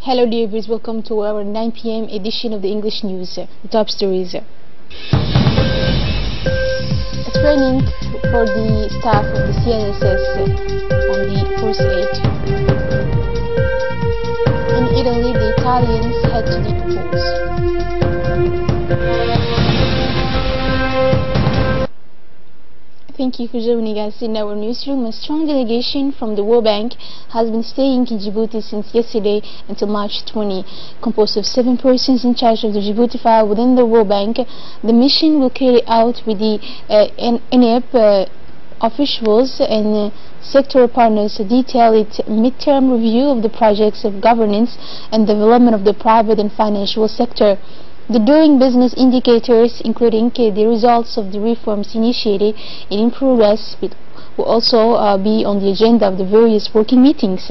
Hello dear viewers, welcome to our 9 p.m. edition of the English news, the top stories. A training for the staff of the CNSS on the first aid. In Italy, the Italians head to the polls. Thank you for joining us in our newsroom. A strong delegation from the World Bank has been staying in Djibouti since yesterday until March 20. Composed of 7 persons in charge of the Djibouti file within the World Bank, the mission will carry out with the NEP officials and sector partners a detailed mid-term review of the projects of governance and development of the private and financial sector. The doing business indicators, including the results of the reforms initiated and in progress, will also be on the agenda of the various working meetings.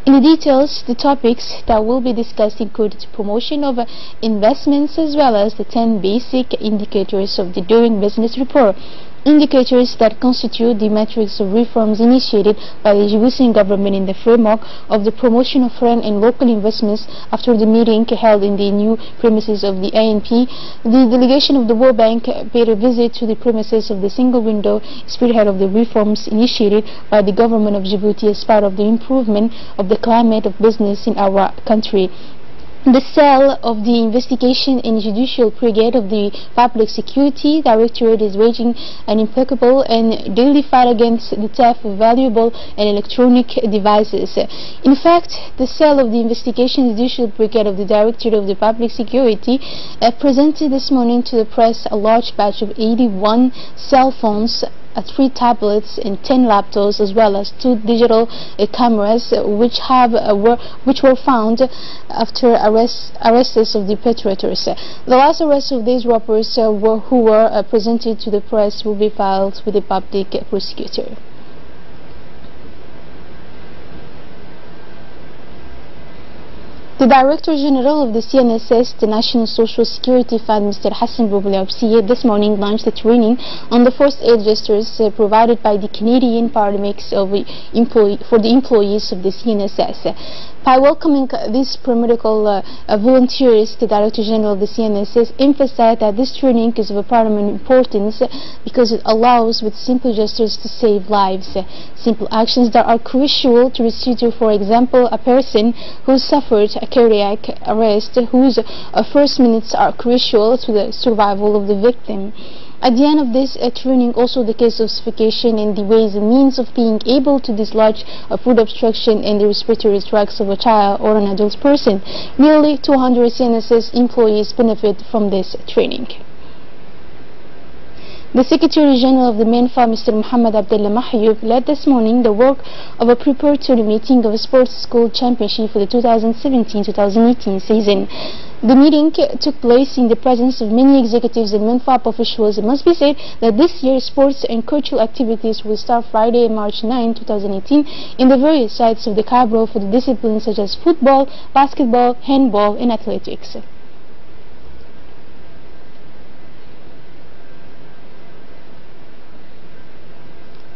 In the details, the topics that will be discussed include the promotion of investments as well as the 10 basic indicators of the doing business report. Indicators that constitute the metrics of reforms initiated by the Djiboutian government in the framework of the promotion of foreign and local investments. After the meeting held in the new premises of the ANP, the delegation of the World Bank paid a visit to the premises of the single window spearhead of the reforms initiated by the government of Djibouti as part of the improvement of the climate of business in our country. The cell of the Investigation and Judicial Brigade of the Public Security Directorate is waging an implacable and daily fight against the theft of valuable and electronic devices. In fact, the cell of the Investigation and Judicial Brigade of the Directorate of the Public Security presented this morning to the press a large batch of 81 cell phones, 3 tablets and 10 laptops, as well as 2 digital cameras, which were found after arrests of the perpetrators. The last arrest of these robbers who were presented to the press will be filed with the public prosecutor. The Director General of the CNSS, the National Social Security Fund, Mr. Hassan Boubliabsiye, this morning launched a training on the first aid gestures provided by the Canadian Parliament for the employees of the CNSS. By welcoming these paramedical volunteers, the Director General of the CNSS emphasized that this training is of paramount importance because it allows with simple gestures to save lives. Simple actions that are crucial to rescue, for example, a person who suffered a cardiac arrest, whose first minutes are crucial to the survival of the victim. At the end of this training, also the case of suffocation and the ways and means of being able to dislodge a food obstruction in the respiratory tracts of a child or an adult person. Nearly 200 CNSS employees benefit from this training. The Secretary General of the MENFA, Mr. Mohammed Abdullah Mahyoub, led this morning the work of a preparatory meeting of a sports school championship for the 2017-2018 season. The meeting took place in the presence of many executives and MENFA officials. It must be said that this year sports and cultural activities will start Friday, March 9, 2018 in the various sites of the Cairo for the disciplines such as football, basketball, handball and athletics.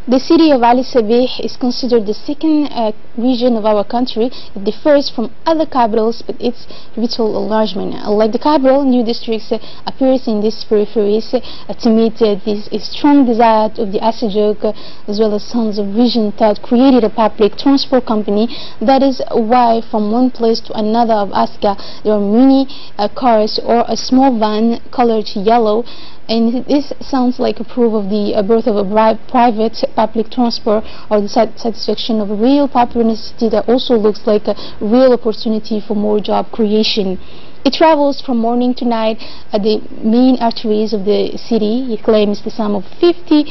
The city of Ali Sabeh is considered the second region of our country. It differs from other capitals but its vital enlargement. Like the capital, new districts appears in these peripheries to meet this strong desire of the Asajok as well as sons of vision that created a public transport company. That is why from one place to another of Aska there are many cars or a small van colored yellow. And this sounds like a proof of the birth of a private public transport or the satisfaction of a real popular necessity that also looks like a real opportunity for more job creation. It travels from morning to night at the main arteries of the city. It claims the sum of 50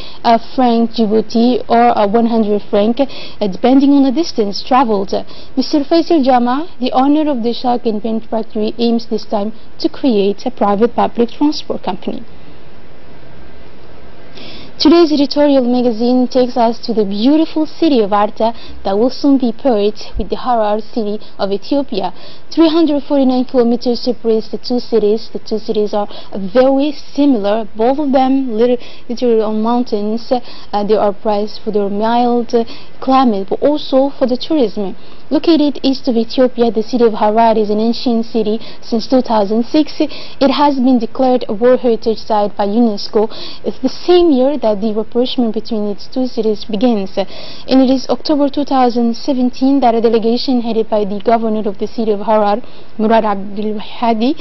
franc Djibouti or 100 franc depending on the distance traveled. Mr. Faisal Jama, the owner of the Shark and Pen factory, aims this time to create a private public transport company. Today's editorial magazine takes us to the beautiful city of Arta that will soon be paired with the Harar city of Ethiopia. 349 kilometers separates the two cities. The two cities are very similar, both of them literally on mountains. They are prized for their mild climate but also for the tourism. Located east of Ethiopia, the city of Harar is an ancient city since 2006. It has been declared a World Heritage Site by UNESCO. It's the same year that the rapprochement between its two cities begins. And it is October 2017 that a delegation headed by the governor of the city of Harar, Murad Abdul Hadi,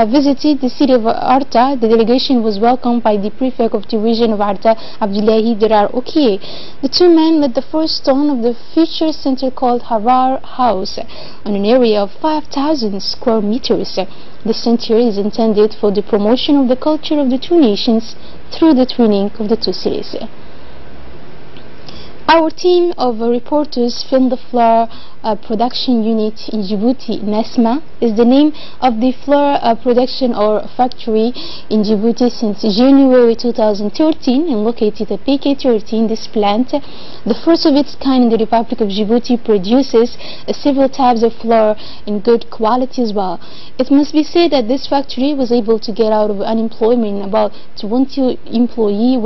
visited the city of Arta. The delegation was welcomed by the prefect of the region of Arta, Abdullahi Dirar Okie. The two men laid the first stone of the future center called Harar House on an area of 5,000 square meters. The center is intended for the promotion of the culture of the two nations through the twinning of the two cities. Our team of reporters filmed the flour production unit in Djibouti. Nesma is the name of the flour production or factory in Djibouti since January 2013 and located at PK13. This plant, the first of its kind in the Republic of Djibouti, produces several types of flour in good quality as well. It must be said that this factory was able to get out of unemployment about 20 employees,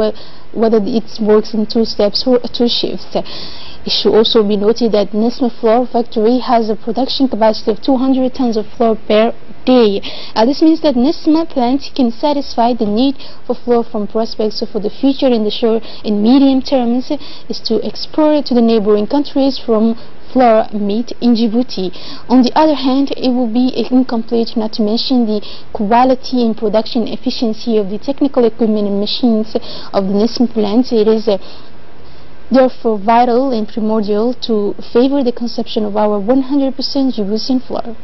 whether it works in 2 steps or 2 shifts. It should also be noted that Nesma Flour Factory has a production capacity of 200 tons of flour per day. This means that Nesma plant can satisfy the need for flour from prospects. So for the future in the short and medium terms is to export to the neighboring countries from flour made in Djibouti. On the other hand, it will be incomplete not to mention the quality and production efficiency of the technical equipment and machines of the Nesma plant. It is therefore vital and primordial to favor the consumption of our 100% Djiboutian flour.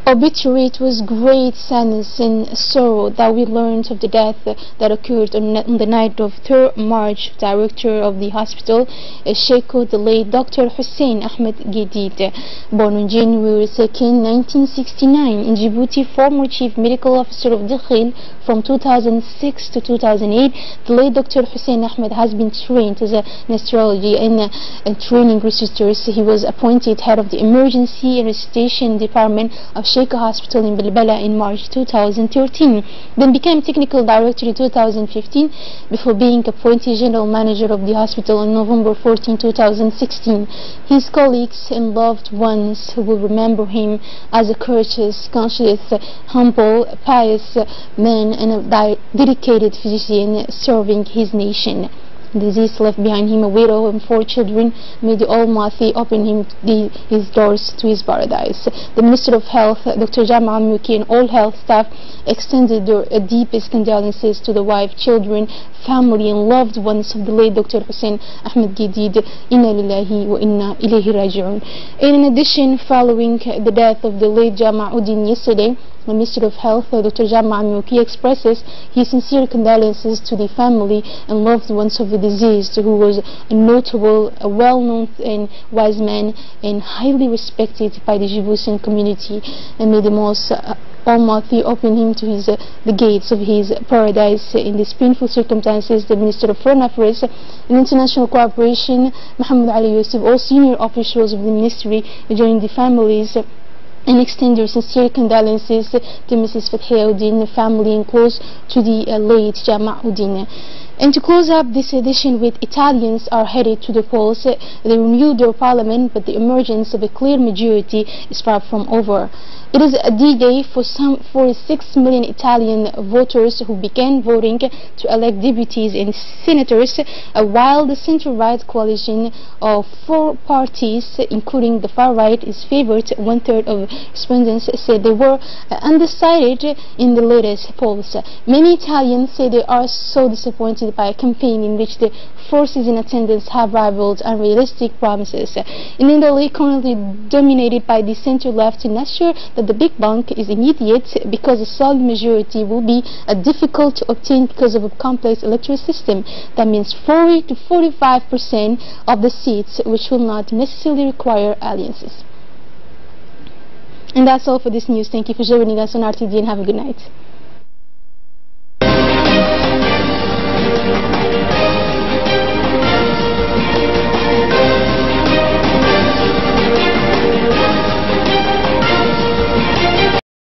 Obituary. It was great sadness and sorrow that we learned of the death that occurred on the night of 3rd March. Director of the hospital, Sheikho, the late Dr. Hussein Ahmed Gedid, born on January 2nd, 1969 in Djibouti, former Chief Medical Officer of Dakhil from 2006 to 2008. The late Dr. Hussein Ahmed has been trained as an astrology and training researchers. He was appointed head of the Emergency and Resuscitation Department of Sheikha Hospital in Bilbala in March 2013, then became technical director in 2015 before being appointed general manager of the hospital on November 14, 2016. His colleagues and loved ones will remember him as a courteous, conscious, humble, pious man and a dedicated physician serving his nation. The disease left behind him a widow and 4 children. May the Almighty open him his doors to his paradise. The Minister of Health, Dr. Jama Muki, and all health staff extended their deepest condolences to the wife, children, family, and loved ones of the late Dr. Hussein Ahmed Gedid. Inna lillahi wa inna ilayhi raji'un. And in addition, following the death of the late Jama'uddin yesterday, the Minister of Health, Dr. Jama Muki, expresses his sincere condolences to the family and loved ones of the deceased, who was a notable, a well-known and wise man and highly respected by the Djiboutian community. And may the most Almighty open him to the gates of his paradise. In these painful circumstances, the Minister of Foreign Affairs and International Cooperation, Muhammad Ali Yusuf, all senior officials of the ministry joined the families and extend their sincere condolences to Mrs. Fathiuddin, the family, and close to the late Jama'uddin. And to close up this edition with, Italians are headed to the polls. They renewed their parliament, but the emergence of a clear majority is far from over. It is a D-Day for some 46 million Italian voters who began voting to elect deputies and senators, while the center-right coalition of 4 parties, including the far right, is favored. 1/3 of respondents said they were undecided in the latest polls. Many Italians say they are so disappointed by a campaign in which the forces in attendance have rivaled unrealistic promises. In Italy, currently dominated by the center-left, not sure that the big bank is immediate because a solid majority will be difficult to obtain because of a complex electoral system. That means 40 to 45% of the seats, which will not necessarily require alliances. And that's all for this news. Thank you for joining us on RTD and have a good night.